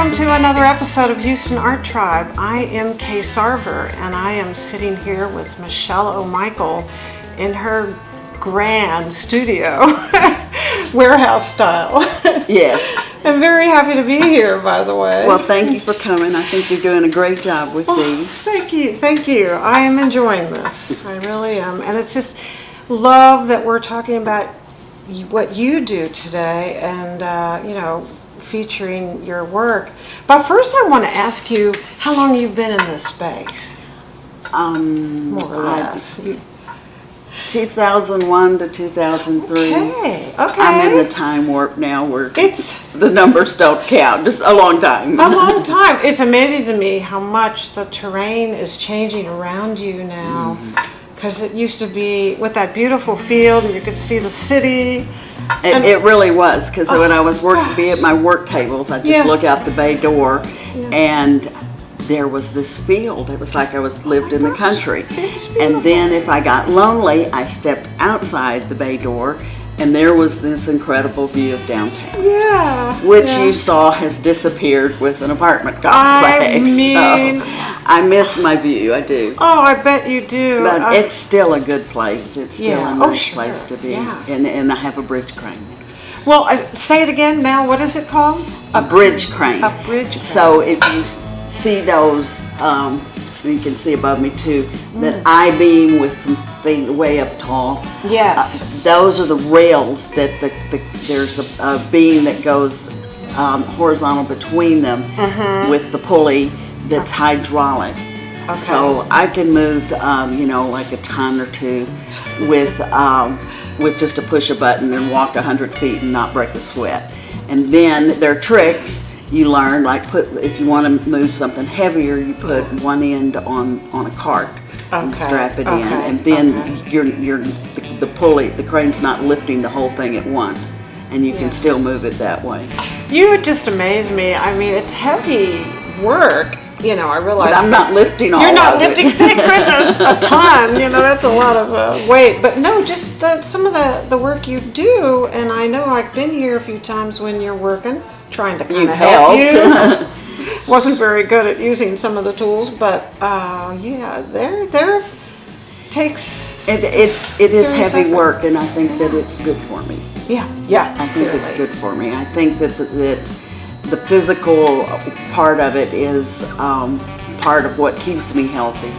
welcome to another episode of Houston Art Tribe. I am Kay Sarver, and I am sitting here with Michelle O'Michael in her grand studio, warehouse style. Yes. I'm very happy to be here, by the way. Well, thank you for coming. I think you're doing a great job with these. Thank you. I am enjoying this. I really am. And it's just love that we're talking about what you do today and, featuring your work. But first I want to ask you how long you've been in this space. More or less. 2001 to 2003. Okay. I'm in the time warp now where It's the numbers don't count. Just a long time. a long time. It's amazing to me how much the terrain is changing around you now. Because it used to be with that beautiful field and you could see the city. It really was, because when I was be at my work tables, I just look out the bay door and there was this field. It was like I lived in the country. And then if I got lonely, I stepped outside the bay door and there was this incredible view of downtown. Yeah. Which you saw has disappeared with an apartment complex. So I miss my view, I do. Oh, I bet you do. But it's still a good place. It's still a nice place to be. Yeah. And I have a bridge crane. Well, say it again now. What is it called? A bridge crane. A bridge crane. So if you see those, you can see above me too, that I-beam with something way up tall. Yes. Those are the rails that there's a beam that goes horizontal between them with the pulley that's hydraulic. Okay. So I can move, like a ton or two with just a push a button and walk 100 feet and not break a sweat. And then there are tricks you learn, like if you want to move something heavier, you put one end on a cart and strap it in, and then the pulley, the crane's not lifting the whole thing at once, and you can still move it that way. You just amaze me. I mean, it's heavy work. I realize. But I'm not lifting all of it. You're not lifting, thank goodness, a ton. That's a lot of weight. But no, just some of the work you do, and I know I've been here a few times when you're working, trying to kind of help you. Wasn't very good at using some of the tools, but there takes. It is heavy effort. work, and I think that it's good for me. Yeah. I think it's good for me. I think that the physical part of it is part of what keeps me healthy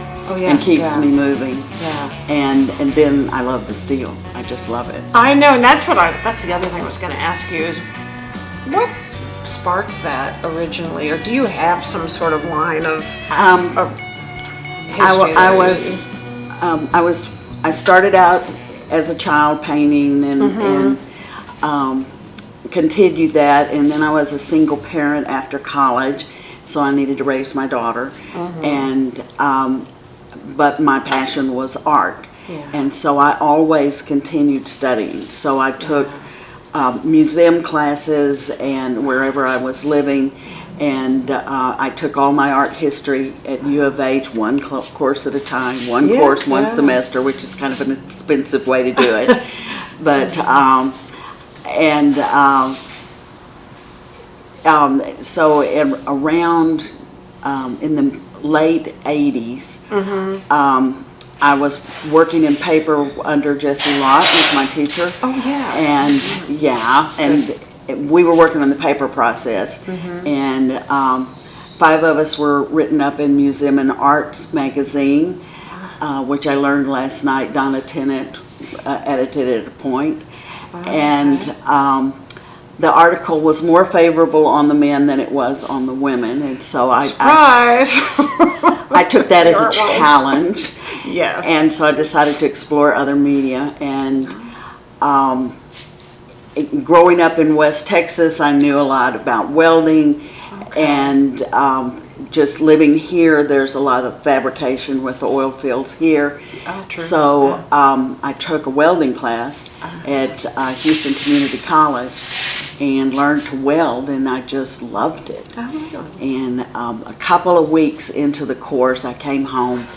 and keeps me moving. Yeah. And then I love the steel. I just love it. I know, and that's the other thing I was going to ask you is what sparked that originally, or do you have some sort of line of history? I started out as a child painting and continued that, and then I was a single parent after college, so I needed to raise my daughter, and but my passion was art, and so I always continued studying. So I took museum classes and wherever I was living, and I took all my art history at U of H, one course at a time, one semester, which is kind of an expensive way to do it, but so around in the late 80s, I was working in paper under Jesse Lott, who's my teacher. Oh yeah. And we were working on the paper process, and 5 of us were written up in Museum and Arts magazine, which I learned last night. Donna Tennant edited it at a point. And the article was more favorable on the men than it was on the women, and so I took that as a challenge. Yes. And so I decided to explore other media. And growing up in West Texas, I knew a lot about welding, and just living here, there's a lot of fabrication with the oil fields here. Oh, true. So I took a welding class at Houston Community College and learned to weld, and I just loved it. And a couple of weeks into the course, I came home.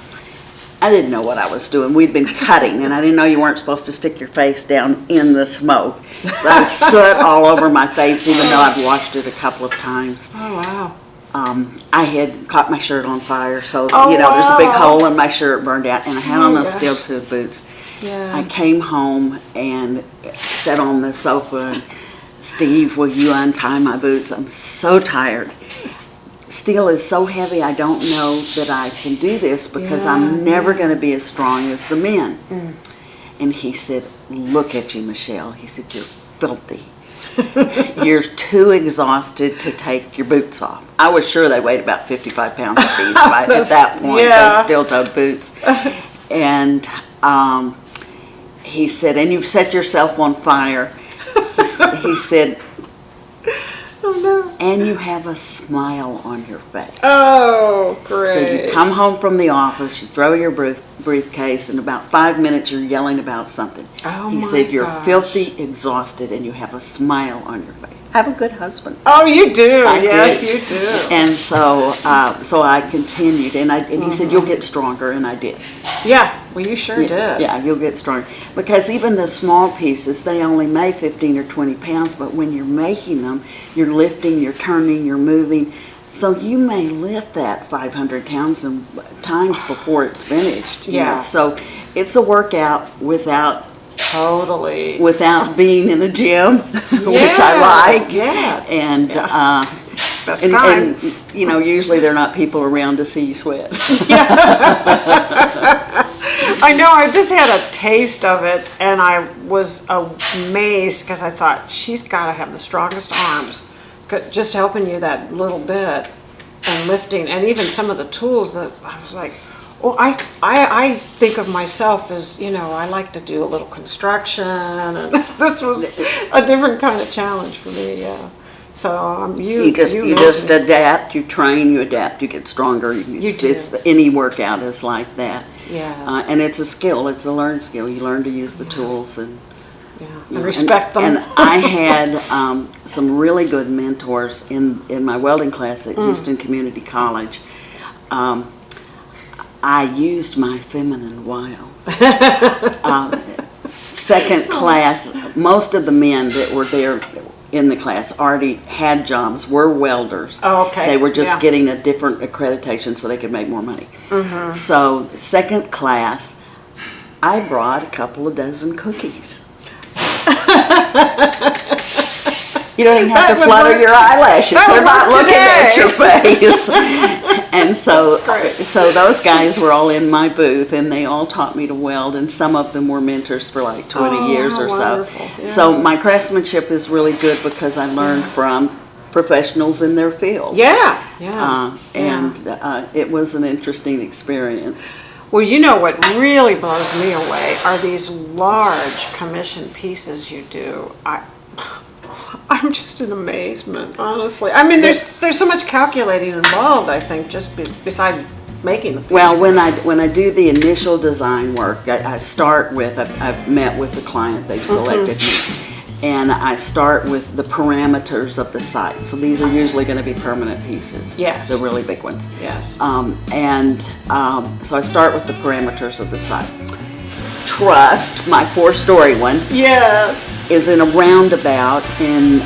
I didn't know what I was doing. We'd been cutting, and I didn't know you weren't supposed to stick your face down in the smoke. So I had soot all over my face, even though I've washed it a couple of times. Oh, wow. I had caught my shirt on fire, so Oh, there's a big wow. hole in my shirt burned out, and I had Oh, on those gosh. steel-toed boots. Yeah. I came home and sat on the sofa and, Steve, will you untie my boots? I'm so tired. Steel is so heavy, I don't know that I can do this because I'm never going to be as strong as the men. And he said, look at you, Michelle. He said, you're filthy. You're too exhausted to take your boots off. I was sure they weighed about 55 pounds apiece at that point, those steel-toed boots. And he said, and you've set yourself on fire. He said, Oh, no. and you have a smile on your face. Oh, great. So you come home from the office, you throw your briefcase, in about 5 minutes you're yelling about something. Oh, He my said you're gosh. filthy, exhausted, and you have a smile on your face. I have a good husband. Oh, you do. I Yes, did. you do. And so I continued, and he said, you'll get stronger, and I did. Yeah, well, you sure did. Yeah, you'll get stronger. Because even the small pieces, they only weigh 15 or 20 pounds, but when you're making them, you're lifting, you're turning, you're moving. So you may lift that 500 pounds times before it's finished. you Yeah. know. So it's a workout without Totally. being in a gym, which I like. Yeah. And Best and, kind. and usually there are not people around to see you sweat. I know, I just had a taste of it and I was amazed because I thought, she's got to have the strongest arms. Just helping you that little bit and lifting, and even some of the tools that I was like, well, I think of myself as, I like to do a little construction, and this was a different kind of challenge for me, yeah. So You just adapt, you train, you adapt, you get stronger. Any workout is like that. Yeah. And it's a skill, it's a learned skill. You learn to use the tools and respect them. And I had some really good mentors in my welding class at Houston Community College. I used my feminine wiles. Second class, most of the men that were there in the class already had jobs, were welders. Oh, okay. They were just Yeah. getting a different accreditation so they could make more money. So second class, I brought a couple of dozen cookies. You don't even have to flutter your eyelashes. They're not looking at your face. And so those guys were all in my booth, and they all taught me to weld, and some of them were mentors for like 20 years or so. Yeah. So my craftsmanship is really good because I learned from professionals in their field. And it was an interesting experience. Well, what really blows me away are these large commission pieces you do. I'm just in amazement, honestly. I mean, there's so much calculating involved, I think, just beside making the piece. Well, when I do the initial design work, I start with, I've met with the client, they've selected me, and I start with the parameters of the site. So these are usually going to be permanent pieces. Yes. The really big ones. Yes. So I start with the parameters of the site. Trust, my 4-story one. Yes. Is in a roundabout in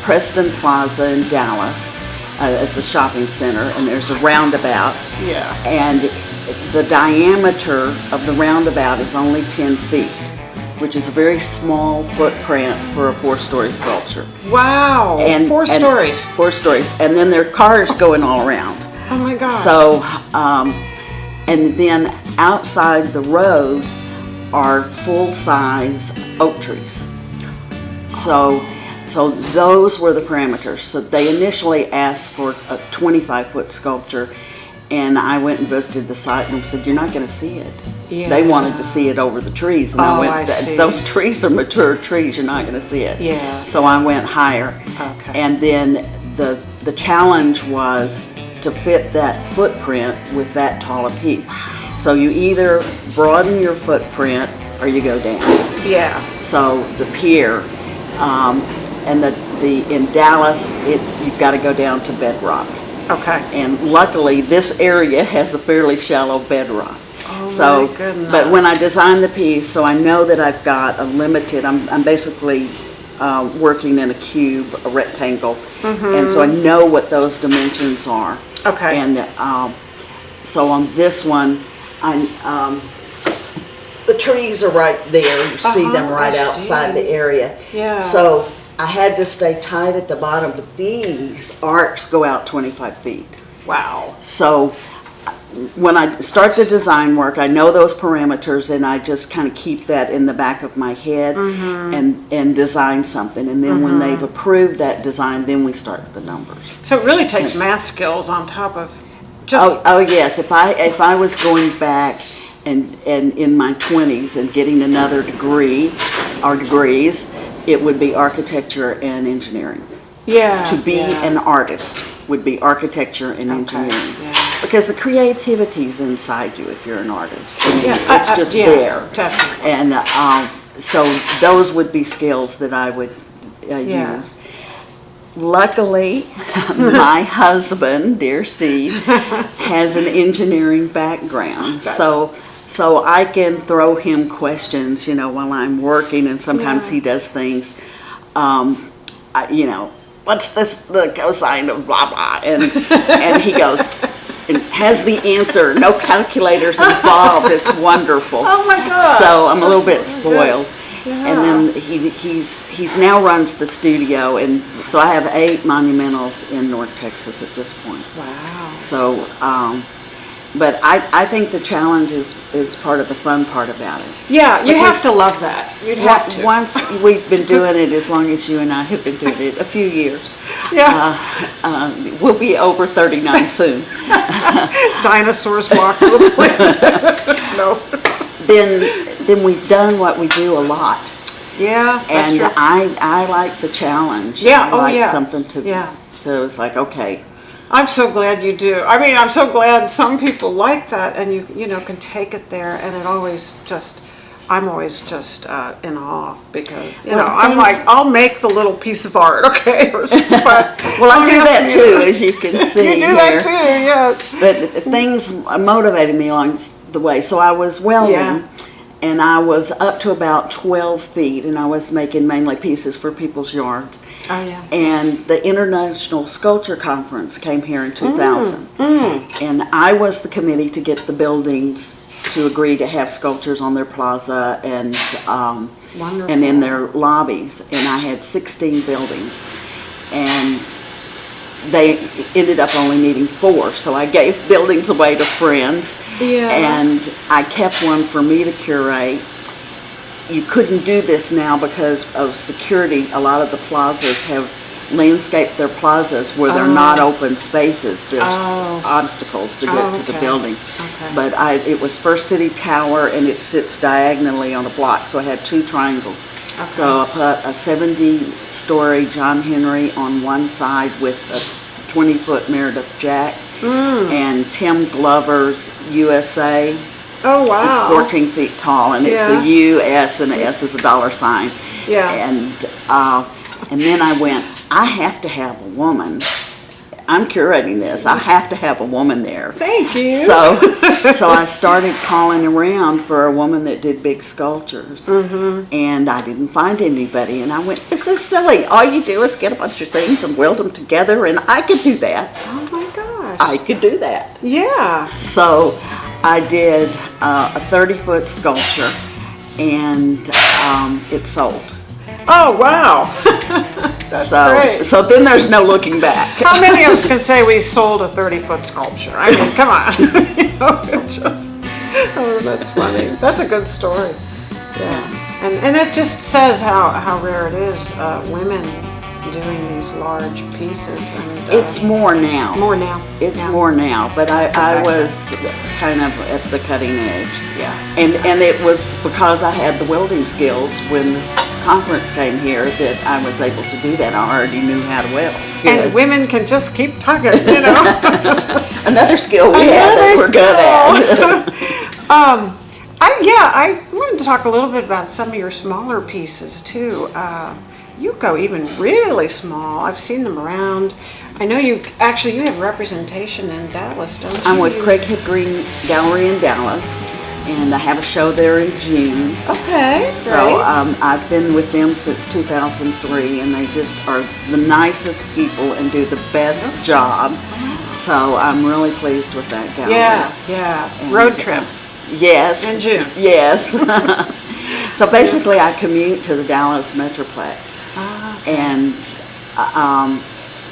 Preston Plaza in Dallas. It's a shopping center, and there's a roundabout. Yeah. And the diameter of the roundabout is only 10 feet, which is a very small footprint for a 4-story sculpture. Wow. And 4 stories. 4 stories. And then there are cars going all around. Oh my gosh. So, and then outside the road are full-size oak trees. So those were the parameters. So they initially asked for a 25-foot sculpture, and I went and visited the site and said, "You're not going to see it." Yeah. They wanted to see it over the trees, and I see. "Those trees are mature trees. You're not going to see it." Yeah. So I went higher, Okay. and then the challenge was to fit that footprint with that tall a piece. So you either broaden your footprint or you go down. Yeah. So the pier, and in Dallas, you've got to go down to bedrock. Okay. And luckily, this area has a fairly shallow bedrock. Oh So, my goodness. but when I design the piece, so I know that I've got a limited. I'm basically working in a cube, a rectangle, and so I know what those dimensions are. Okay. And so on this one, the trees are right there. You see them right outside the area. Yeah. So I had to stay tight at the bottom, but these arcs go out 25 feet. Wow. So when I start the design work, I know those parameters, and I just kind of keep that in the back of my head and design something. And then when they've approved that design, then we start the numbers. So it really takes math skills on top of just... Oh yes, if I was going back and in my 20s and getting another degree or degrees, it would be architecture and engineering. Yeah. To be an artist would be architecture and engineering. Yeah. Because the creativity's inside you if you're an artist. I mean, Yeah, it's just there. Definitely. And so those would be skills that I would use. Luckily, my husband, dear Steve, has an engineering background. So I can throw him questions, while I'm working, and sometimes he does things, what's this, the cosine of blah, blah, and he goes, and has the answer, no calculators involved, it's wonderful. Oh my gosh. So I'm a little bit spoiled. Yeah. And then he's now runs the studio, and so I have 8 monumentals in North Texas at this point. Wow. So, but I think the challenge is part of the fun part about it. Yeah, you have to love that. You'd have to. Once we've been doing it, as long as you and I have been doing it, a few years. Yeah. We'll be over 39 soon. Dinosaurs walk the planet. No. Then we've done what we do a lot. Yeah, that's And true. I like the challenge. Yeah, I like something to, so it's like, okay. I'm so glad you do. I mean, I'm so glad some people like that, and you can take it there, and it always just, I'm always just in awe, because I'm like, I'll make the little piece of art, okay? But, well, I do that too, as you can see. You do that too, yes. But things motivated me along the way. So I was welding, and I was up to about 12 feet, and I was making mainly pieces for people's yards. Oh, yeah. And the International Sculpture Conference came here in 2000. And I was the committee to get the buildings to agree to have sculptures on their plaza and in their lobbies. And I had 16 buildings. And they ended up only needing 4. So I gave buildings away to friends. Yeah. And I kept one for me to curate. You couldn't do this now because of security. A lot of the plazas have landscaped their plazas where they're not open spaces. There's obstacles to get to the buildings. Okay. But it was First City Tower, and it sits diagonally on a block, so I had 2 triangles. Okay. So I put a 70-story John Henry on one side with a 20-foot Meredith Jack, and Tim Glover's USA. Oh, wow. It's 14 feet tall, and it's a U.S., and the S is a $sign. Yeah. And then I went, I have to have a woman. I'm curating this. I have to have a woman there. Thank you. So I started calling around for a woman that did big sculptures, and I didn't find anybody. And I went, this is silly. All you do is get a bunch of things and weld them together, and I could do that. Oh my gosh. I could do that. Yeah. So I did a 30-foot sculpture, and it sold. Oh, wow. That's great. So then there's no looking back. How many of us can say we sold a 30-foot sculpture? I mean, come on. That's funny. That's a good story. Yeah. And it just says how rare it is, women doing these large pieces. And it's more now. More now. It's more now, but I was kind of at the cutting edge. Yeah. And it was because I had the welding skills when the conference came here that I was able to do that. I already knew how to weld. And women can just keep tugging, Another skill we have that we're good at. I wanted to talk a little bit about some of your smaller pieces too. You go even really small. I've seen them around. I know you have representation in Dallas, don't you? I'm with Craig Hickory Gallery in Dallas. and I have a show there in June. Okay, So great. I've been with them since 2003, and they just are the nicest people and do the best job. So I'm really pleased with that gallery. Yeah. And, Road trip. Yes. In June. Yes. So basically, I commute to the Dallas Metroplex, and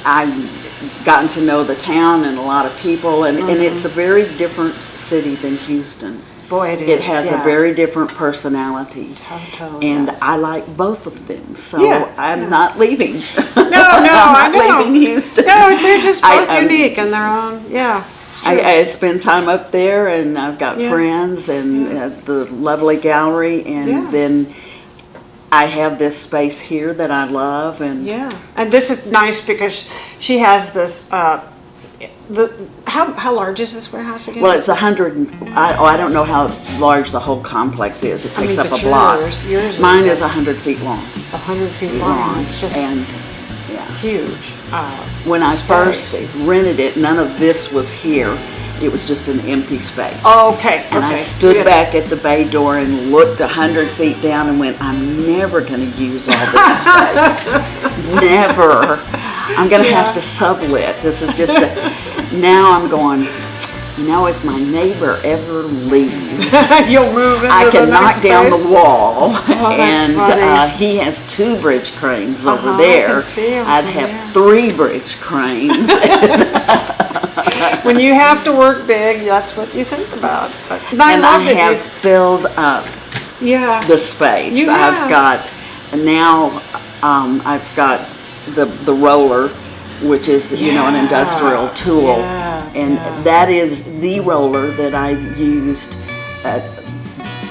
I've gotten to know the town and a lot of people, and it's a very different city than Houston. Boy, it is. It has a very different personality. Totally. And Yes. I like both of them, so Yeah, I'm not leaving. No, I I'm know. not leaving Houston. No, they're just both I, unique in their own. Yeah. It's true. I spend time up there, and I've got friends and the lovely gallery, and then I have this space here that I love. And and this is nice because she has this. How large is this warehouse again? Well, it's 100. I don't know how large the whole complex is. It takes up a block. Yours Mine is 100 feet long. 100 feet long. It's just huge. When I space. first rented it, none of this was here. It was just an empty space. Oh, okay. And I stood back at the bay door and looked 100 feet down and went, I'm never going to use all this space. Never. I'm going to have to sublet. This is just now I'm going, if my neighbor ever leaves, you'll move into I can the knock next down space? the wall. That's And funny. he has 2 bridge cranes over I there. can see 'em I'd from have there. 3 bridge cranes. When you have to work big, that's what you think about. But And I love that have filled up the space. You have. I've got I've got the roller, which is an industrial tool, and that is the roller that I've used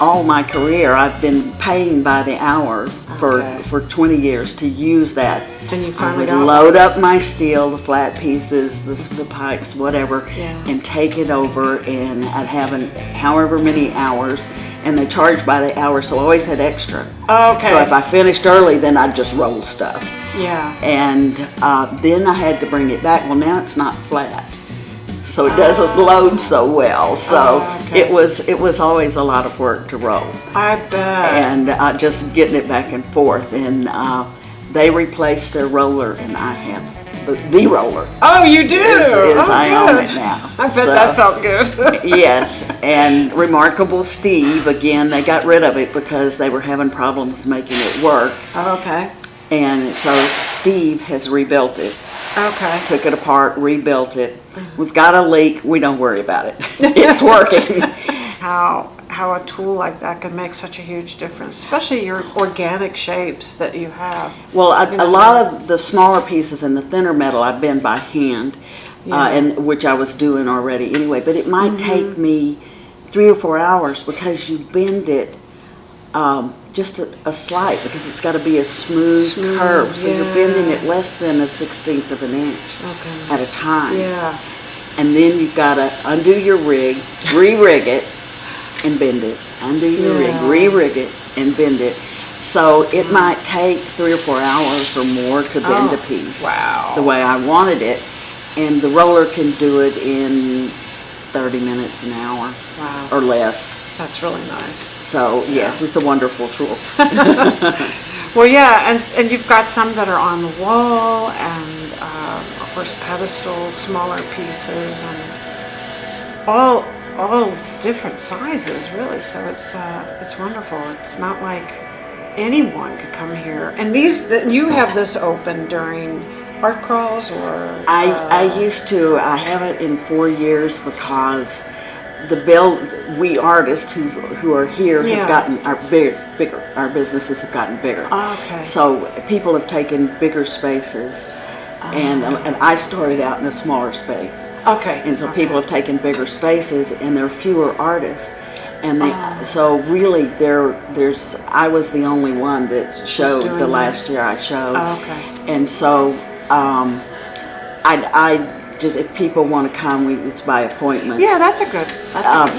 all my career. I've been paying by the hour for 20 years to use that. And you I finally would got load up my steel, the flat pieces, the pikes, whatever, and take it over, and I'd have however many hours, and they charge by the hour, so I always had extra. Okay. So if I finished early, then I'd just roll stuff. Yeah. And then I had to bring it back. Well, now it's not flat, so it doesn't load so well. So it was always a lot of work to roll. I bet. And just getting it back and forth. And they replaced their roller, and I have the roller. Oh, you do? I own it now. I bet that felt good. Yes, and Remarkable Steve, again, they got rid of it because they were having problems making it work. Okay. And so Steve has rebuilt it. Okay. Took it apart, rebuilt it. We've got a leak. We don't worry about it. It's working. How a tool like that can make such a huge difference, especially your organic shapes that you have. Well, a lot of the smaller pieces and the thinner metal I've been by hand, and which I was doing already anyway. But it might take me 3 or 4 hours because you bend it just a slight, because it's got to be a smooth curve. So you're bending it less than a 1/16 of an inch at a time. Yeah. And then you've got to undo your rig, re-rig it, and bend it. Undo your rig, re-rig it, and bend it. So it might take 3 or 4 hours or more to bend a piece. Wow. The way I wanted it. And the roller can do it in 30 minutes, an hour, or less. That's really nice. So yes, it's a wonderful tool. Well, yeah, and you've got some that are on the wall, and of course Pedestal, smaller pieces, and all different sizes, really. So it's wonderful. It's not like anyone could come here. And you have this open during art crawls, or I used to. I haven't in 4 years because we artists who are here have gotten bigger. Our businesses have gotten bigger. Okay. So people have taken bigger spaces, and I started out in a smaller space. Okay. And so people have taken bigger spaces, and there are fewer artists, and so really I was the only one that showed the last year I showed. Okay. And so I just, if people want to come, it's by appointment. Yeah, that's a good.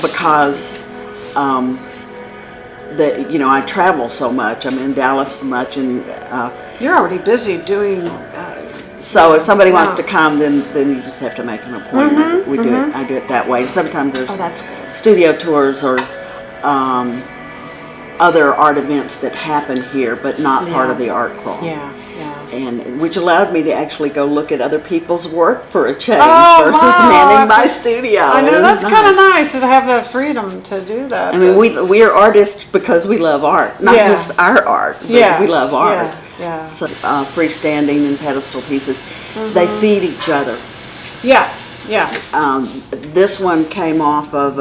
Because I travel so much. I'm in Dallas so much, and You're already busy doing. so if somebody wants to come, then you just have to make an appointment. I do it that way. Sometimes there's that's good. studio tours or other art events that happen here, but not part of the art crawl. Yeah. And which allowed me to actually go look at other people's work for a change versus wow. manning my studio. I know, that's kind of nice to have that freedom to do that. I mean, we are artists because we love art, not just our art, but we love art. Yeah. So freestanding and pedestal pieces, they feed each other. Yeah. This one came off of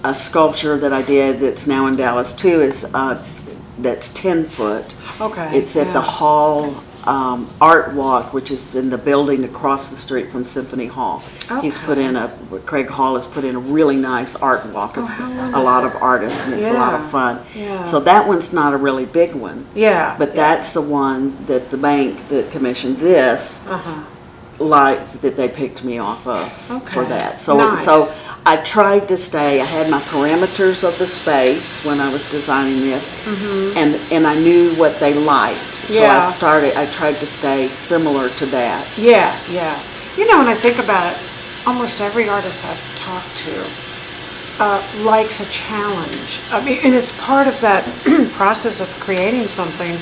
a sculpture that I did that's now in Dallas too. That's 10 foot. Okay. It's at the Hall Art Walk, which is in the building across the street from Symphony Hall. Okay. Craig Hall has put in a really nice art walk of a lot of artists, and it's a lot of fun. Yeah. So that one's not a really big one. Yeah. But that's the one that the bank that commissioned this liked, that they picked me off of for that. So I tried to stay, I had my parameters of the space when I was designing this, and I knew what they liked. So I tried to stay similar to that. Yeah. You know, when I think about it, almost every artist I've talked to likes a challenge. I mean, and it's part of that process of creating something.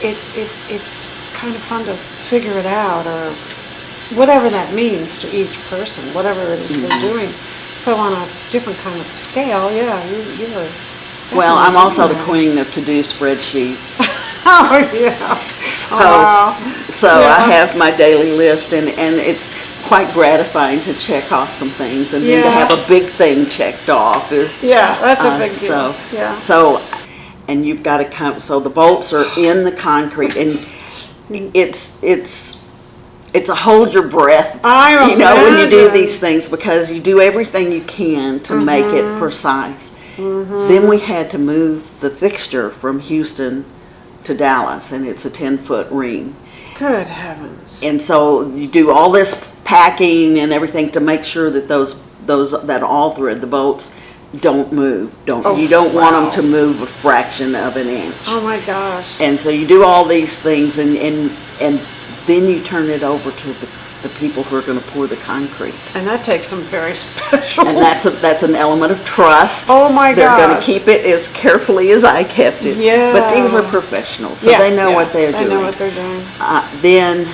It's kind of fun to figure it out, or whatever that means to each person, whatever it is they're doing. So on a different kind of scale, you were. Well, I'm also the queen of to-do spreadsheets. Oh yeah. So I have my daily list, and it's quite gratifying to check off some things, and then to have a big thing checked off is that's a big deal. So and you've got to come. So the bolts are in the concrete, and it's a hold your breath, when you do these things, because you do everything you can to make it precise. Then we had to move the fixture from Houston to Dallas, and it's a 10-foot ring. Good heavens. And so you do all this packing and everything to make sure that that all thread, the bolts, don't move. You don't want them to move a fraction of an inch. Oh my gosh. And so you do all these things, and then you turn it over to the people who are going to pour the concrete. And that takes some very special. And that's an element of trust. Oh my gosh. They're going to keep it as carefully as I kept it. Yeah. But these are professionals, so they know what they're doing. They know what they're doing. Then.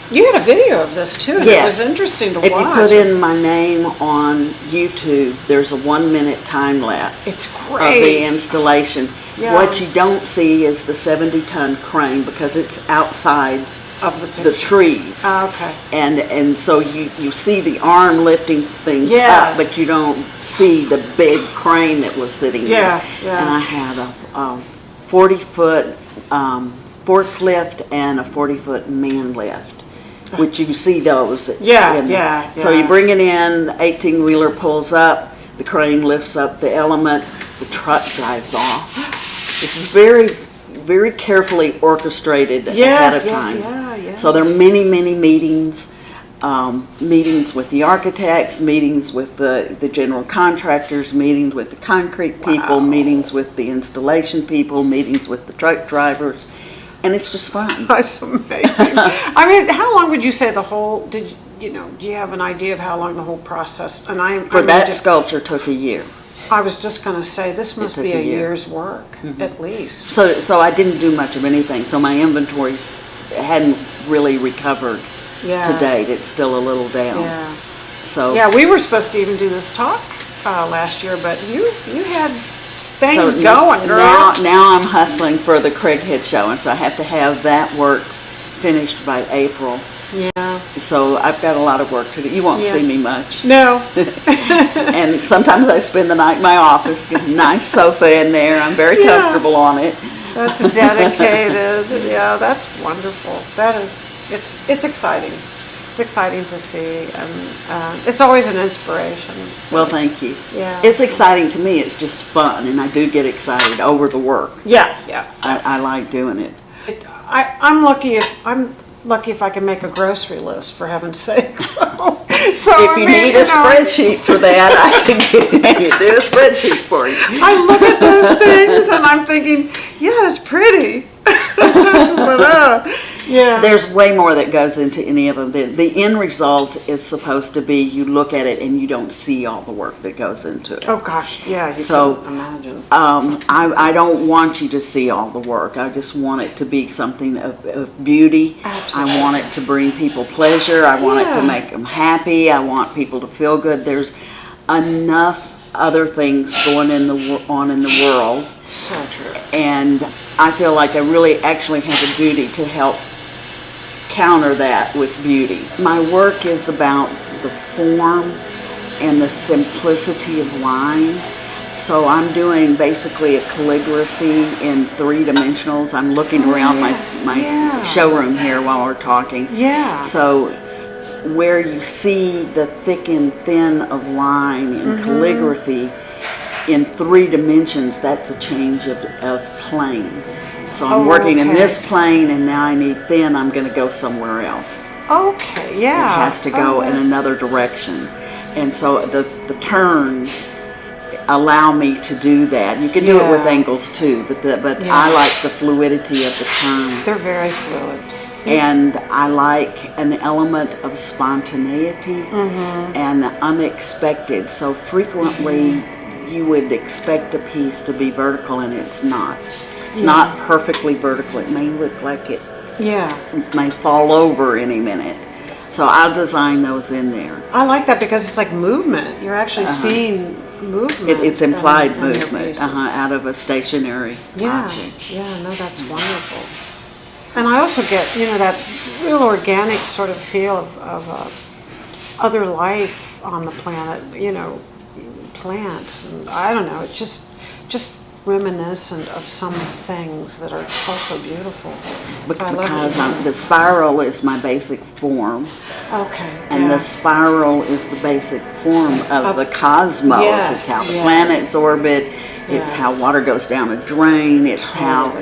You had a video of this too, and it was interesting to watch. If you put in my name on YouTube, there's a 1-minute time lapse. It's great. Of the installation. Yeah. What you don't see is the 70-ton crane, because it's outside of the trees. Okay. And so you see the arm lifting things up, but you don't see the big crane that was sitting there. And I had a 40-foot forklift and a 40-foot man lift, which you see those. So you bring it in, the 18-wheeler pulls up, the crane lifts up the element, the truck drives off. This is very, very carefully orchestrated ahead of time. So there are many, many meetings, meetings with the architects, meetings with the general contractors, meetings with the concrete people, meetings with the installation people, meetings with the truck drivers, and it's just fun. That's amazing. I mean, how long would you say the whole, do you have an idea of how long the whole process, that sculpture took a year. I was just going to say, this must be a year's work, at least. So I didn't do much of anything, so my inventories hadn't really recovered to date. It's still a little down. We were supposed to even do this talk last year, but you had things going, girl. Now I'm hustling for the Craighead show, and so I have to have that work finished by April. So I've got a lot of work to do. You won't see me much. No. And sometimes I spend the night in my office, get a nice sofa in there. I'm very comfortable on it. That's dedicated. That's wonderful. It's exciting. It's exciting to see, and it's always an inspiration. So. Well, thank you. Yeah. It's exciting to me. It's just fun, and I do get excited over the work. I like doing it. I'm lucky if I can make a grocery list, for heaven's sake. So if you need a spreadsheet for that, I can do a spreadsheet for you. I look at those things and I'm thinking, yeah, it's pretty. But Yeah. There's way more that goes into any of them. The end result is supposed to be you look at it and you don't see all the work that goes into it. Oh gosh, yeah, you So, can imagine. I don't want you to see all the work. I just want it to be something of beauty. Absolutely. I want it to bring people pleasure. I want it Yeah. to make them happy. I want people to feel good. There's enough other things going on in the world, So true. and I feel like I really actually have a duty to help counter that with beauty. My work is about the form and the simplicity of line. So I'm doing basically a calligraphy in 3 dimensionals. I'm looking around my showroom here while we're talking. Yeah. So where you see the thick and thin of line in calligraphy in 3 dimensions, that's a change of plane. So I'm working in this plane, and now I need thin, I'm going to go somewhere else. Okay, yeah. It has to go in another direction. And so the turns allow me to do that. You can do it with angles too, but I like the fluidity of the turn. They're very fluid. And I like an element of spontaneity and unexpected. So frequently you would expect a piece to be vertical, and it's not. It's not perfectly vertical. It may look like it may fall over any minute. So I'll design those in there. I like that because it's like movement. You're actually seeing movement. It's implied in your movement pieces. out of a stationary object. Yeah, no, that's wonderful. And I also get, that real organic sort of feel of other life on the planet, plants, and I don't know, it's just reminiscent of some things that are also beautiful. So I love Because the spiral is my basic form. Okay. And the spiral is the basic form of the cosmos. Yes, it's how planets orbit. It's how water goes down a drain. It's how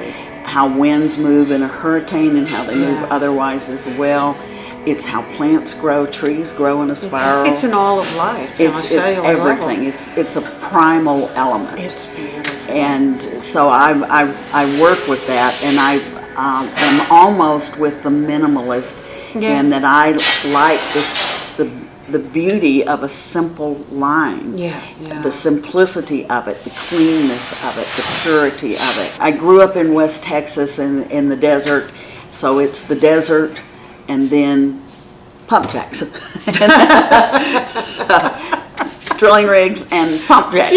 winds move in a hurricane and how they move otherwise as well. It's how plants grow, trees grow in a spiral. It's in all of life. It's everything. It's a primal element. It's beautiful. And so I work with that, and I am almost with the minimalist in that I like the beauty of a simple line. The simplicity of it, the cleanness of it, the purity of it. I grew up in West Texas in the desert, so it's the desert and then pump jacks. So, drilling rigs and pump jacks.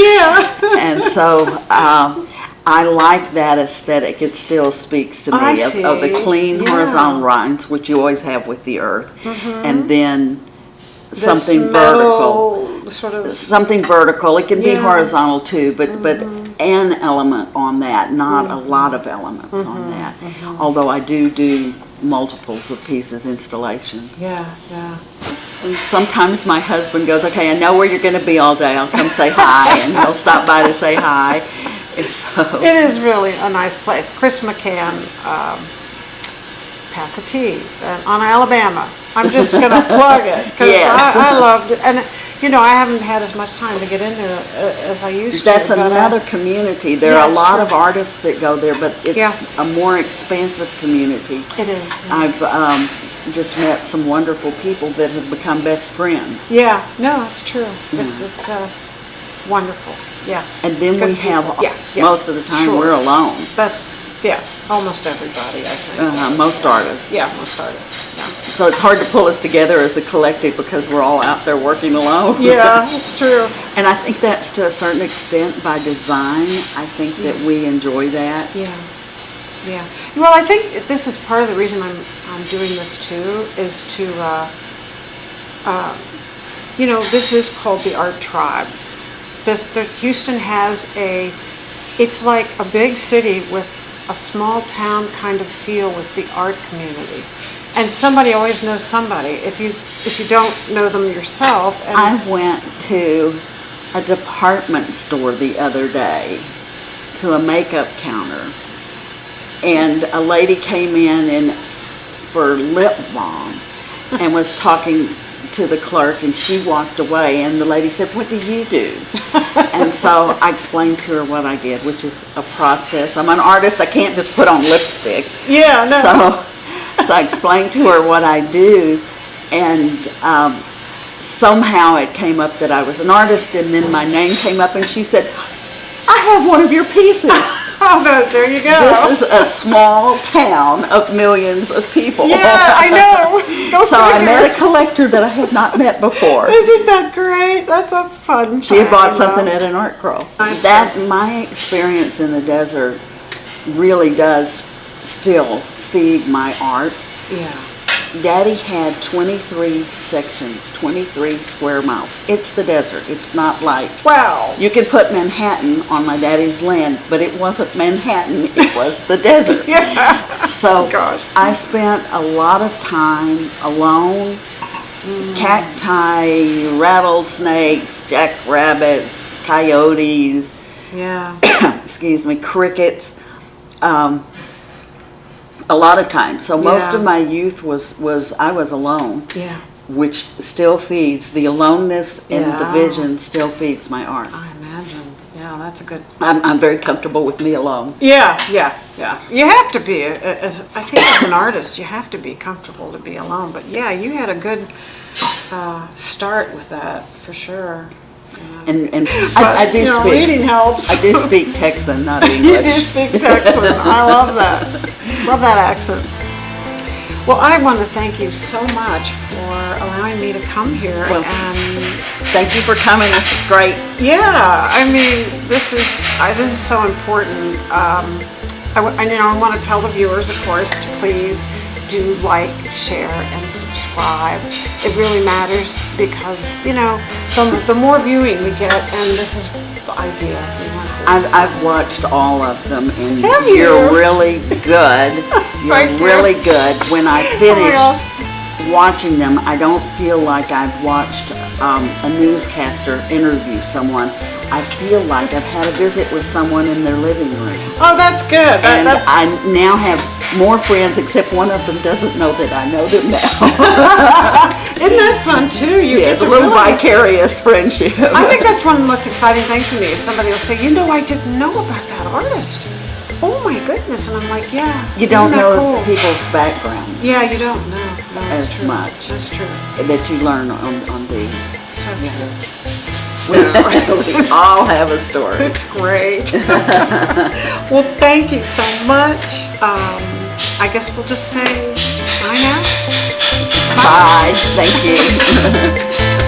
And so I like that aesthetic. It still speaks to me of the clean horizontal lines, which you always have with the earth, and then something vertical. Something vertical. It can be horizontal too, but an element on that, not a lot of elements on that. Although I do multiples of pieces, installations. And sometimes my husband goes, okay, I know where you're going to be all day. I'll come say hi, and he'll stop by to say hi. And so it is really a nice place. Chris McCann, Path of Tea on Alabama. I'm just going to plug it because I loved it. And I haven't had as much time to get in there as I used to. That's another community. There are a lot of artists that go there, but it's a more expansive community. It is. I've just met some wonderful people that have become best friends. No, it's true. It's wonderful. And then we have, most of the time we're alone. That's, almost everybody, I think. Most artists. Most artists. So it's hard to pull us together as a collective because we're all out there working alone. It's true. And I think that's to a certain extent by design. I think that we enjoy that. Well, I think this is part of the reason I'm doing this too, is to, this is called the Art Tribe. Houston has it's like a big city with a small town kind of feel with the art community. And somebody always knows somebody. If you don't know them yourself. And I went to a department store the other day to a makeup counter, and a lady came in for lip balm and was talking to the clerk, and she walked away, and the lady said, "What do you do?" And so I explained to her what I did, which is a process. I'm an artist. I can't just put on lipstick. sometimes I explain to her what I do, and somehow it came up that I was an artist, and then my name came up, and she said, I have one of your pieces. Oh, there you go. This is a small town of millions of people. Yeah, I know. Go So I figure. met a collector that I had not met before. Isn't that great? That's a fun She had bought time. something at an art grow. Nice. My experience in the desert really does still feed my art. Yeah. Daddy had 23 sections, 23 square miles. It's the desert. It's not like Wow. you could put Manhattan on my daddy's land, but it wasn't Manhattan. It was the desert. Yeah. So Gosh. I spent a lot of time alone. Cacti, rattlesnakes, jackrabbits, coyotes, Yeah. excuse me, crickets. A lot of times. So most Yeah. of my youth was I was alone, Yeah. which still feeds the aloneness and Yeah. division still feeds my art. I imagine. Yeah, that's a good. I'm very comfortable with me alone. Yeah. You have to be I think as an artist, you have to be comfortable to be alone. But yeah, you had a good start with that for sure. And But, I do you know, speak. reading helps. I do speak Texan, not You English. do speak Texan. I love that. Love that accent. Well, I want to thank you so much for allowing me to come here. Well, and Thank you for coming. This is great. yeah, I mean, this is so important. I want to tell the viewers, of course, to please do like, share, and subscribe. It really matters because, the more viewing we get, and this is the idea. We want this. I've watched all of them, and Have you? you're really good. Thank you. Really good. When I Oh my finish gosh. watching them, I don't feel like I've watched a newscaster interview someone. I feel like I've had a visit with someone in their living room. Oh, that's good. And That's I now have more friends, except one of them doesn't know that I know them now. Isn't that fun too? You Yeah, get it's a to little really- vicarious friendship. I think that's one of the most exciting things to me is somebody will say, I didn't know about that artist. Oh my goodness. And I'm like, yeah. You don't isn't that know cool? people's background Yeah, you don't know. No, that's as true. much That's true. that you learn on these. So true. We all have a story. It's great. Well, thank you so much. I guess we'll just say bye now. Bye. Thank you.